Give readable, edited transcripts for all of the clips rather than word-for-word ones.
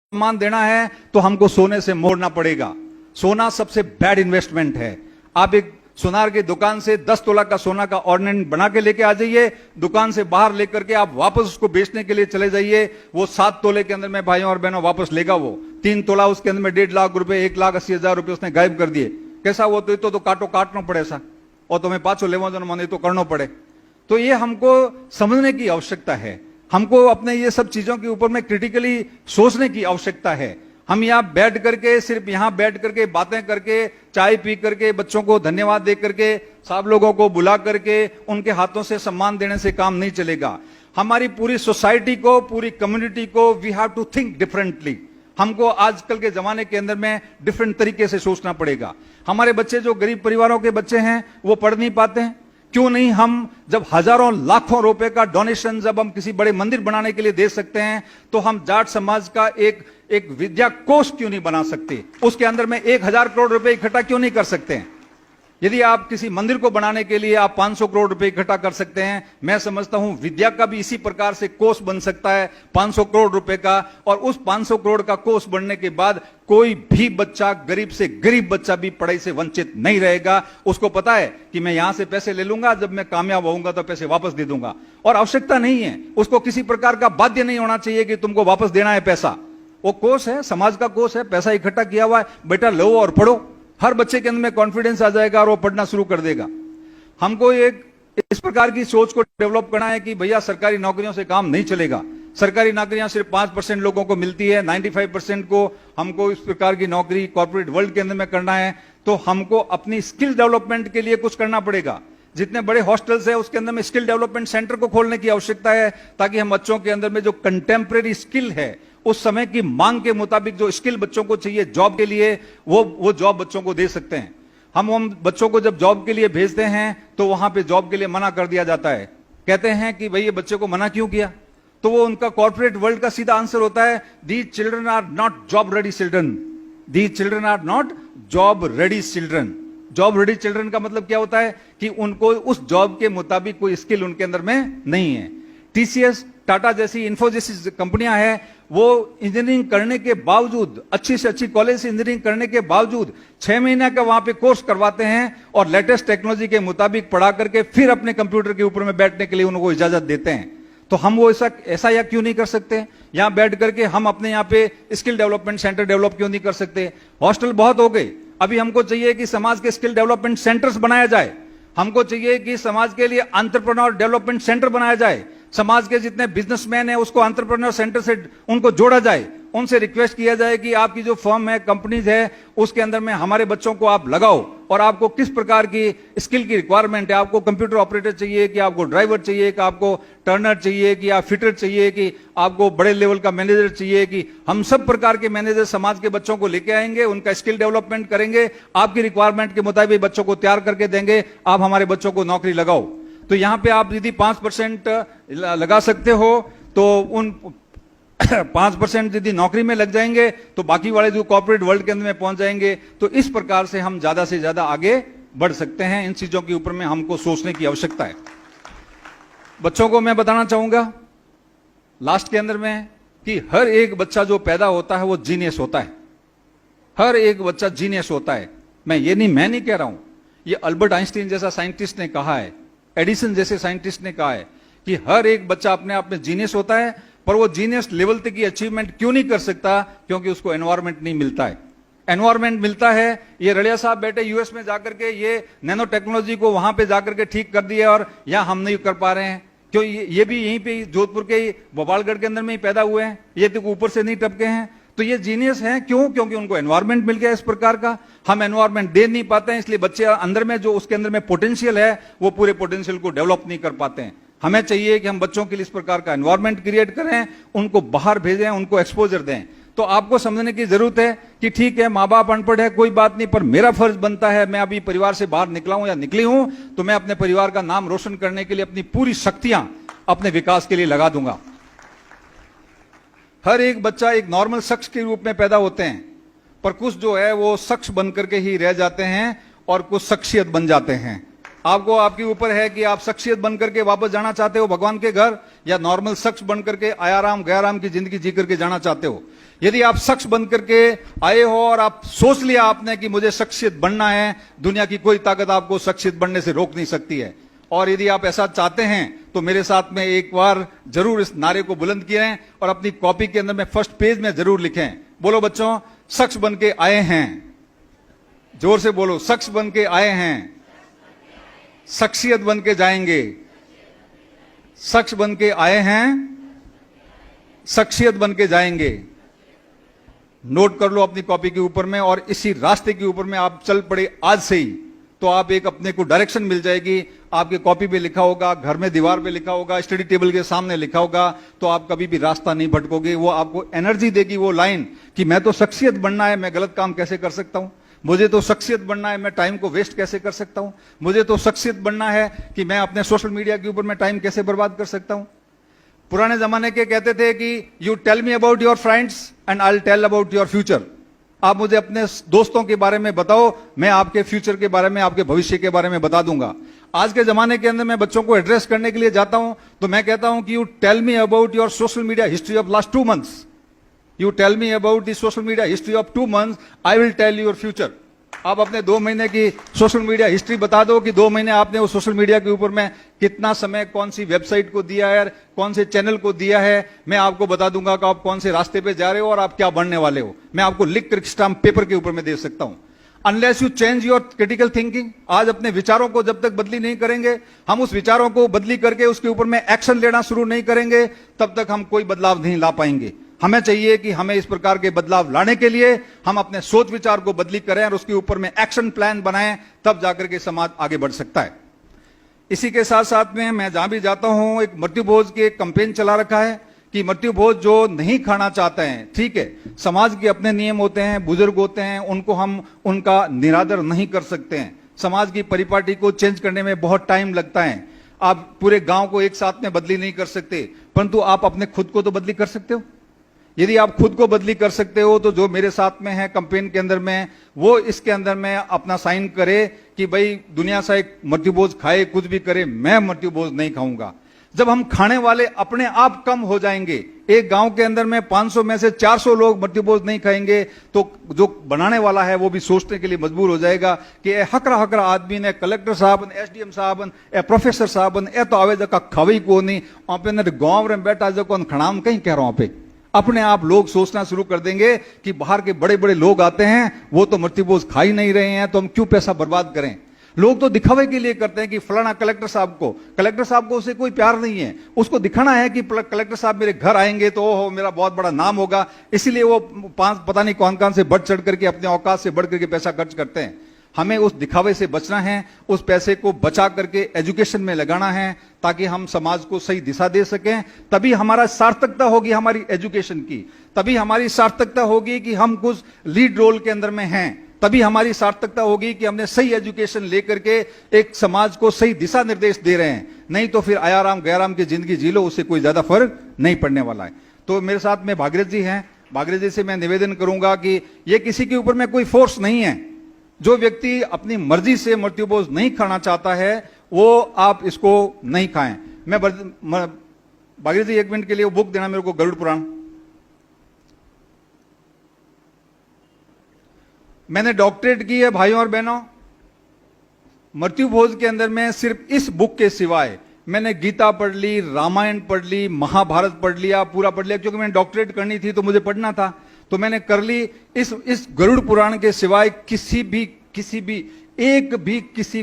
सम्मान देना है तो हमको सोने से मोड़ना पड़ेगा। सोना सबसे बैड इन्वेस्टमेंट है। आप एक सुनार की दुकान से 10 तोला का सोना का ऑर्नामेंट बना के लेके आ जाइए, दुकान से बाहर लेकर के आप वापस उसको बेचने के लिए चले जाइए, वो 7 तोले के अंदर में भाइयों और बहनों वापस लेगा। वो 3 तोला उसके अंदर में 1.5 लाख रुपए, 1,80,000 रुपए उसने गायब कर दिए। कैसा वो तो काटो काटना पड़े सा और तुम्हें पाछो लेवा जो मन तो करना पड़े। तो ये हमको समझने की आवश्यकता है, हमको अपने ये सब चीजों के ऊपर में क्रिटिकली सोचने की आवश्यकता है। हम यहाँ बैठ करके सिर्फ यहाँ बैठ करके बातें करके, चाय पी करके, बच्चों को धन्यवाद दे करके, सब लोगों को बुला करके उनके हाथों से सम्मान देने से काम नहीं चलेगा। हमारी पूरी सोसाइटी को, पूरी कम्युनिटी को we have to think differently. हमको आजकल के जमाने के अंदर में डिफरेंट तरीके से सोचना पड़ेगा। हमारे बच्चे जो गरीब परिवारों के बच्चे हैं वो पढ़ नहीं पाते हैं, क्यों नहीं हम जब हजारों लाखों रुपए का डोनेशन जब हम किसी बड़े मंदिर बनाने के लिए दे सकते हैं, तो हम जाट समाज का एक विद्या कोष क्यों नहीं बना सकते? उसके अंदर में 1,000 करोड़ रुपए इकट्ठा क्यों नहीं कर सकते हैं? यदि आप किसी मंदिर को बनाने के लिए आप 500 करोड़ रुपए इकट्ठा कर सकते हैं, मैं समझता हूं विद्या का भी इसी प्रकार से कोष बन सकता है 500 करोड़ रुपए का। और उस 500 करोड़ का कोष बनने के बाद कोई भी बच्चा, गरीब से गरीब बच्चा भी पढ़ाई से वंचित नहीं रहेगा। उसको पता है कि मैं यहां से पैसे ले लूंगा, जब मैं कामयाब होऊंगा तो पैसे वापस दे दूंगा, और आवश्यकता नहीं है उसको किसी प्रकार का बाध्य नहीं होना चाहिए कि तुमको वापस देना है पैसा। वो कोष है, समाज का कोष है, पैसा इकट्ठा किया हुआ है, बेटा लो और पढ़ो। हर बच्चे के अंदर में कॉन्फिडेंस आ जाएगा और वो पढ़ना शुरू कर देगा। हमको एक इस प्रकार की सोच को डेवलप करना है कि भैया सरकारी नौकरियों से काम नहीं चलेगा। सरकारी नौकरियां सिर्फ 5% लोगों को मिलती है, 95% को हमको इस प्रकार की नौकरी कॉर्पोरेट वर्ल्ड के अंदर में करना है। तो हमको अपनी स्किल डेवलपमेंट के लिए कुछ करना पड़ेगा। जितने बड़े हॉस्टल्स है उसके अंदर में स्किल डेवलपमेंट सेंटर को खोलने की आवश्यकता है, ताकि हम बच्चों के अंदर में जो कंटेम्प्रेरी स्किल है, उस समय की मांग के मुताबिक जो स्किल बच्चों को चाहिए जॉब के लिए, वो जॉब बच्चों को दे सकते हैं। हम बच्चों को जब जॉब के लिए भेजते हैं तो वहां पे जॉब के लिए मना कर दिया जाता है। कहते हैं कि भाई ये बच्चे को मना क्यों किया? तो वो उनका कॉर्पोरेट वर्ल्ड का सीधा आंसर होता है, these children are not job ready children, these children are not job ready children. Job ready children का मतलब क्या होता है कि उनको उस जॉब के मुताबिक कोई स्किल उनके अंदर में नहीं है। टीसीएस, टाटा जैसी, इन्फोसिस कंपनियां हैं, वो इंजीनियरिंग करने के बावजूद, अच्छी से अच्छी कॉलेज से इंजीनियरिंग करने के बावजूद 6 महीने का वहां पे कोर्स करवाते हैं और लेटेस्ट टेक्नोलॉजी के मुताबिक पढ़ा करके फिर अपने कंप्यूटर के ऊपर में बैठने के लिए उनको इजाजत देते हैं। तो हम वो ऐसा या क्यों नहीं कर सकते? यहां बैठ करके हम अपने यहां पे स्किल डेवलपमेंट सेंटर डेवलप क्यों नहीं कर सकते? हॉस्टल बहुत हो गए, अभी हमको चाहिए कि समाज के स्किल डेवलपमेंट सेंटर्स बनाया जाए। हमको चाहिए कि समाज के लिए एंटरप्रेन्योर डेवलपमेंट सेंटर बनाया जाए। समाज के जितने बिजनेसमैन हैं उसको एंटरप्रेन्योर सेंटर से उनको जोड़ा जाए। उनसे रिक्वेस्ट किया जाए कि आपकी जो फर्म है, कंपनीज है, उसके अंदर में हमारे बच्चों को आप लगाओ, और आपको किस प्रकार की स्किल की रिक्वायरमेंट है, आपको कंप्यूटर ऑपरेटर चाहिए कि आपको ड्राइवर चाहिए कि आपको टर्नर चाहिए कि आप फिटर चाहिए कि आपको बड़े लेवल का मैनेजर चाहिए, कि हम सब प्रकार के मैनेजर समाज के बच्चों को लेके आएंगे, उनका स्किल डेवलपमेंट करेंगे, आपकी रिक्वायरमेंट के मुताबिक बच्चों को तैयार करके देंगे, आप हमारे बच्चों को नौकरी लगाओ। तो यहां पे आप यदि 5% लगा सकते हो तो उन 5% यदि नौकरी में लग जाएंगे तो बाकी वाले जो कॉर्पोरेट वर्ल्ड के अंदर में पहुंच जाएंगे। तो इस प्रकार से हम ज्यादा से ज्यादा आगे बढ़ सकते हैं। इन चीजों के ऊपर में हमको सोचने की आवश्यकता है। बच्चों को मैं बताना चाहूंगा लास्ट के अंदर में कि हर एक बच्चा जो पैदा होता है वो जीनियस होता है। हर एक बच्चा जीनियस होता है। मैं नहीं कह रहा हूं, ये अल्बर्ट आइंस्टीन जैसा साइंटिस्ट ने कहा है, एडिसन जैसे साइंटिस्ट ने कहा है कि हर एक बच्चा अपने आप में जीनियस होता है, पर वो जीनियस लेवल तक की अचीवमेंट क्यों नहीं कर सकता? क्योंकि उसको एनवायरमेंट नहीं मिलता है। एनवायरमेंट मिलता है, ये रड़िया साहब बैठे यूएस में जाकर के ये नैनो टेक्नोलॉजी को वहां पे जाकर के ठीक कर दिया, और यहां हम नहीं कर पा रहे हैं। क्यों? ये भी यहीं पे जोधपुर के भोपालगढ़ के अंदर में ही पैदा हुए हैं, ये तो ऊपर से नहीं टपके हैं। तो ये जीनियस हैं, क्यों? क्योंकि उनको एनवायरमेंट मिल गया इस प्रकार का। हम एनवायरमेंट दे नहीं पाते हैं, इसलिए बच्चे अंदर में जो उसके अंदर में पोटेंशियल है वो पूरे पोटेंशियल को डेवलप नहीं कर पाते हैं। हमें चाहिए कि हम बच्चों के लिए इस प्रकार का एनवायरमेंट क्रिएट करें, उनको बाहर भेजें, उनको एक्सपोजर दें। तो आपको समझने की जरूरत है कि ठीक है, माँ बाप अनपढ़ है, कोई बात नहीं, पर मेरा फर्ज बनता है, मैं अभी परिवार से बाहर निकला हूं या निकली हूं, तो मैं अपने परिवार का नाम रोशन करने के लिए अपनी पूरी शक्तियां अपने विकास के लिए लगा दूंगा। हर एक बच्चा एक नॉर्मल शख्स के रूप में पैदा होते हैं, पर कुछ जो है वो शख्स बन करके ही रह जाते हैं और कुछ शख्सियत बन जाते हैं। आपको आपके ऊपर है कि आप शख्सियत बनकर के वापस जाना चाहते हो भगवान के घर, या नॉर्मल शख्स बनकर के आयाराम गयाराम की जिंदगी जी करके जाना चाहते हो। यदि आप शख्स बनकर के आए हो और आप सोच लिया आपने कि मुझे शख्सियत बनना है, दुनिया की कोई ताकत आपको शख्सियत बनने से रोक नहीं सकती है। और यदि आप ऐसा चाहते हैं तो मेरे साथ में एक बार जरूर इस नारे को बुलंद किए और अपनी कॉपी के अंदर में फर्स्ट पेज में जरूर लिखें। बोलो बच्चों, शख्स बन के आए हैं। जोर से बोलो, शख्स बन के आए हैं, शख्सियत बन के जाएंगे। शख्स बन के आए हैं, शख्सियत बन के जाएंगे। नोट कर लो अपनी कॉपी के ऊपर में, और इसी रास्ते के ऊपर में आप चल पड़े आज से ही, तो आप एक अपने को डायरेक्शन मिल जाएगी। आपके कॉपी पे लिखा होगा, घर में दीवार पे लिखा होगा, स्टडी टेबल के सामने लिखा होगा, तो आप कभी भी रास्ता नहीं भटकोगे। वो आपको एनर्जी देगी वो लाइन कि मैं तो शख्सियत बनना है, मैं गलत काम कैसे कर सकता हूं। मुझे तो शख्सियत बनना है, मैं टाइम को वेस्ट कैसे कर सकता हूं। मुझे तो शख्सियत बनना है कि मैं अपने सोशल मीडिया के ऊपर में टाइम कैसे बर्बाद कर सकता हूं। पुराने जमाने के कहते थे कि you tell me about your friends and I will tell about your future. आप मुझे अपने दोस्तों के बारे में बताओ, मैं आपके फ्यूचर के बारे में, आपके भविष्य के बारे में बता दूंगा। आज के जमाने के अंदर मैं बच्चों को एड्रेस करने के लिए जाता हूं तो मैं कहता हूं कि you tell me about your social media history of last 2 months। You tell me about the social media history of 2 months, I will tell your future. आप अपने 2 महीने की सोशल मीडिया हिस्ट्री बता दो कि 2 महीने आपने उस सोशल मीडिया के ऊपर में कितना समय कौन सी वेबसाइट को दिया है, कौन से चैनल को दिया है। मैं आपको बता दूंगा कि आप कौन से रास्ते पे जा रहे हो और आप क्या बनने वाले हो। मैं आपको लिख कर स्टाम्प पेपर के ऊपर में दे सकता हूं। Unless you change your critical thinking, आज अपने विचारों को जब तक बदली नहीं करेंगे, हम उस विचारों को बदली करके उसके ऊपर में एक्शन लेना शुरू नहीं करेंगे, तब तक हम कोई बदलाव नहीं ला पाएंगे। हमें चाहिए कि हमें इस प्रकार के बदलाव लाने के लिए हम अपने सोच विचार को बदली करें और उसके ऊपर में एक्शन प्लान बनाएं, तब जाकर के समाज आगे बढ़ सकता है। इसी के साथ साथ में मैं जहां भी जाता हूं एक मृत्यु भोज के कैंपेन चला रखा है कि मृत्यु भोज जो नहीं खाना चाहते हैं, ठीक है, समाज के अपने नियम होते हैं, बुजुर्ग होते हैं, उनको हम उनका निरादर नहीं कर सकते हैं। समाज की परिपाटी को चेंज करने में बहुत टाइम लगता है। आप पूरे गांव को एक साथ में बदली नहीं कर सकते, परंतु आप अपने खुद को तो बदली कर सकते हो। यदि आप खुद को बदली कर सकते हो तो जो मेरे साथ में है कैंपेन के अंदर में, वो इसके अंदर में अपना साइन करे कि भाई दुनिया से एक मृत्यु भोज खाए, कुछ भी करे, मैं मृत्यु भोज नहीं खाऊंगा। जब हम खाने वाले अपने आप कम हो जाएंगे, एक गांव के अंदर में 500 में से 400 लोग मृत्यु भोज नहीं खाएंगे, तो जो बनाने वाला है वो भी सोचने के लिए मजबूर हो जाएगा कि हकरा हकरा आदमी ने, कलेक्टर साहब, एसडीएम साहब, प्रोफेसर साहब, ए तो आवे जका खावी को नहीं, वहां पे गांव में बैठा जो कौन खड़ाम कहीं कह रहा हूं पे। अपने आप लोग सोचना शुरू कर देंगे कि बाहर के बड़े बड़े लोग आते हैं, वो तो मृत्यु भोज खा ही नहीं रहे हैं, तो हम क्यों पैसा बर्बाद करें। लोग तो दिखावे के लिए करते हैं कि फलाना कलेक्टर साहब को उससे कोई प्यार नहीं है, उसको दिखाना है कि कलेक्टर साहब मेरे घर आएंगे तो ओहो मेरा बहुत बड़ा नाम होगा, इसीलिए वो पता नहीं कौन कौन से बढ़ चढ़ करके अपने औकात से बढ़ करके पैसा खर्च करते हैं। हमें उस दिखावे से बचना है, उस पैसे को बचा करके एजुकेशन में लगाना है ताकि हम समाज को सही दिशा दे सकें। तभी हमारा सार्थकता होगी हमारी एजुकेशन की, तभी हमारी सार्थकता होगी कि हम कुछ लीड रोल के अंदर में हैं, तभी हमारी सार्थकता होगी कि हमने सही एजुकेशन लेकर के एक समाज को सही दिशा निर्देश दे रहे हैं। नहीं तो फिर आयाराम गयाराम की जिंदगी जी लो, उससे कोई ज्यादा फर्क नहीं पड़ने वाला है। तो मेरे साथ में भागीरथ जी हैं, भागीरथ जी से मैं निवेदन करूंगा कि ये किसी के ऊपर में कोई फोर्स नहीं है। जो व्यक्ति अपनी मर्जी से मृत्यु भोज नहीं खाना चाहता है वो आप इसको नहीं खाएं। मैं भागीरथ जी 1 मिनट के लिए वो बुक देना मेरे को, गरुड़ पुराण। मैंने डॉक्टरेट की है भाइयों और बहनों। मृत्यु भोज के अंदर में सिर्फ इस बुक के सिवाय मैंने गीता पढ़ ली, रामायण पढ़ ली, महाभारत पढ़ लिया, पूरा पढ़ लिया, क्योंकि मैंने डॉक्टरेट करनी थी तो मुझे पढ़ना था, तो मैंने कर ली। इस गरुड़ पुराण के सिवाय किसी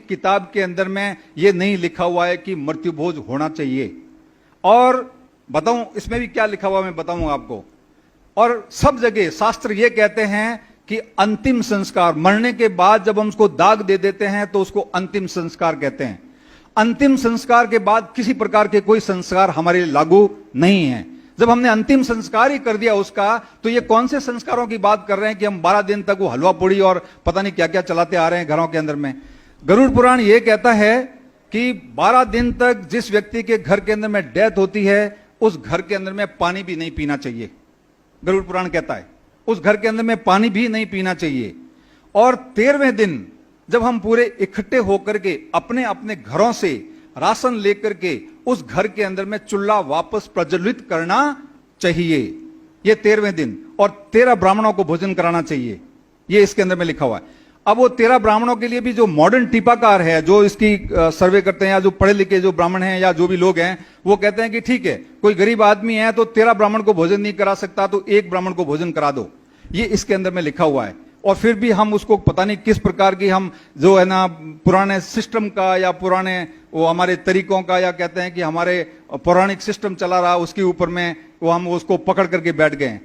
किताब के अंदर में यह नहीं लिखा हुआ है कि मृत्यु भोज होना चाहिए। और बताऊं इसमें भी क्या लिखा हुआ मैं बताऊंगा आपको। और सब जगह शास्त्र ये कहते हैं कि अंतिम संस्कार, मरने के बाद जब हम उसको दाग दे देते हैं तो उसको अंतिम संस्कार कहते हैं। अंतिम संस्कार के बाद किसी प्रकार के कोई संस्कार हमारे लिए लागू नहीं है। जब हमने अंतिम संस्कार ही कर दिया उसका, तो ये कौन से संस्कारों की बात कर रहे हैं कि हम 12 दिन तक वो हलवा पूड़ी और पता नहीं क्या क्या चलाते आ रहे हैं घरों के अंदर में। गरुड़ पुराण ये कहता है कि 12 दिन तक जिस व्यक्ति के घर के अंदर में डेथ होती है उस घर के अंदर में पानी भी नहीं पीना चाहिए। गरुड़ पुराण कहता है उस घर के अंदर में पानी भी नहीं पीना चाहिए। और 13वें दिन जब हम पूरे इकट्ठे होकर के अपने अपने घरों से राशन लेकर के उस घर के अंदर में चूल्हा वापस प्रज्वलित करना चाहिए, ये 13वें दिन, और 13 ब्राह्मणों को भोजन कराना चाहिए, ये इसके अंदर में लिखा हुआ है। अब वो 13 ब्राह्मणों के लिए भी जो मॉडर्न टीपाकार है, जो इसकी सर्वे करते हैं, या जो पढ़े लिखे जो ब्राह्मण हैं या जो भी लोग हैं, वो कहते हैं कि ठीक है, कोई गरीब आदमी है तो 13 ब्राह्मण को भोजन नहीं करा सकता, तो एक ब्राह्मण को भोजन करा दो, ये इसके अंदर में लिखा हुआ है। और फिर भी हम उसको पता नहीं किस प्रकार की हम जो है ना पुराने सिस्टम का या पुराने वो हमारे तरीकों का, या कहते हैं कि हमारे पौराणिक सिस्टम चला रहा, उसके ऊपर में वो हम उसको पकड़ करके बैठ गए।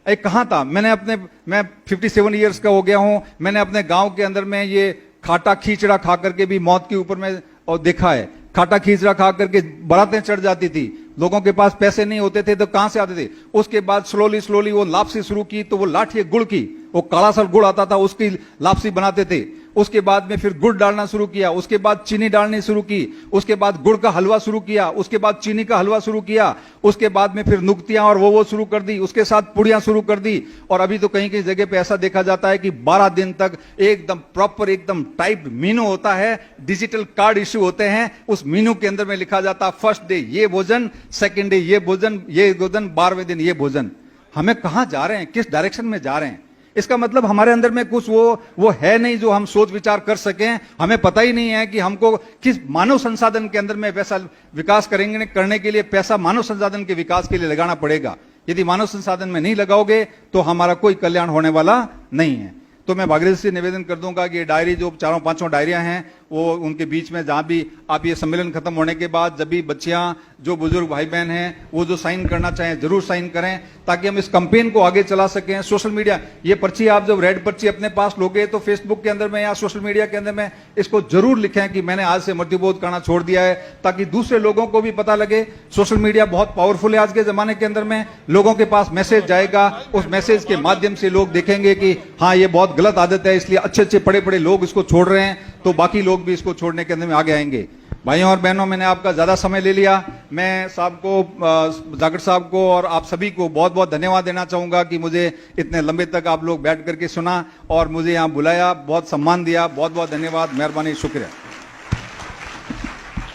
कहां था, मैं 57 इयर्स का हो गया हूं, मैंने अपने गांव के अंदर में ये खाटा खींचड़ा खा करके भी मौत के ऊपर में और देखा है। खाटा खींचड़ा खा करके बारातें चढ़ जाती थी, लोगों के पास पैसे नहीं होते थे तो कहां से आते थे। उसके बाद स्लोली वो लापसी शुरू की, तो वो लाठी गुड़ की, वो काला सा गुड़ आता था, उसकी लापसी बनाते थे। उसके बाद में फिर गुड़ डालना शुरू किया, उसके बाद चीनी डालनी शुरू की, उसके बाद गुड़ का हलवा शुरू किया, उसके बाद चीनी का हलवा शुरू किया, उसके बाद में फिर नुक्तियां और वो शुरू कर दी, उसके साथ पुड़ियां शुरू कर दी। और अभी तो कहीं कहीं जगह पे ऐसा देखा जाता है कि 12 दिन तक एकदम प्रॉपर एकदम टाइप मीनू होता है, डिजिटल कार्ड इश्यू होते हैं, उस मीनू के अंदर में लिखा जाता है फर्स्ट डे ये भोजन, सेकेंड डे ये भोजन, 12वें दिन ये भोजन। हमें कहां जा रहे हैं, किस डायरेक्शन में जा रहे हैं? इसका मतलब हमारे अंदर में कुछ वो है नहीं जो हम सोच विचार कर सकें। हमें पता ही नहीं है कि हमको किस मानव संसाधन के अंदर में वैसा विकास करने के लिए पैसा मानव संसाधन के विकास के लिए लगाना पड़ेगा। यदि मानव संसाधन में नहीं लगाओगे तो हमारा कोई कल्याण होने वाला नहीं है। तो मैं भागीरथी से निवेदन कर दूंगा कि ये डायरी जो 4-5 डायरियां हैं, वो उनके बीच में जहां भी आप ये सम्मेलन खत्म होने के बाद जब भी बच्चियां जो बुजुर्ग भाई बहन हैं वो जो साइन करना चाहें जरूर साइन करें, ताकि हम इस कैंपेन को आगे चला सकें। सोशल मीडिया, ये पर्ची आप जब रेड पर्ची अपने पास लोगे तो फेसबुक के अंदर में या सोशल मीडिया के अंदर में इसको जरूर लिखें कि मैंने आज से मृत्युबोध करना छोड़ दिया है, ताकि दूसरे लोगों को भी पता लगे। सोशल मीडिया बहुत पावरफुल है आज के जमाने के अंदर में, लोगों के पास मैसेज जाएगा, उस मैसेज के माध्यम से लोग देखेंगे कि हाँ ये बहुत गलत आदत है, इसलिए अच्छे बड़े लोग इसको छोड़ रहे हैं, तो बाकी लोग भी इसको छोड़ने के अंदर में आगे आएंगे। भाइयों और बहनों, मैंने आपका ज्यादा समय ले लिया। मैं साहब को, जाखड़ साहब को और आप सभी को बहुत बहुत धन्यवाद देना चाहूंगा कि मुझे इतने लंबे तक आप लोग बैठ करके सुना और मुझे यहां बुलाया, बहुत सम्मान दिया। बहुत बहुत धन्यवाद, मेहरबानी, शुक्रिया।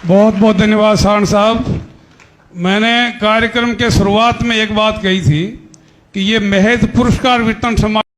बहुत बहुत धन्यवाद सारण साहब। मैंने कार्यक्रम के शुरुआत में एक बात कही थी कि ये महज पुरस्कार वितरण समारोह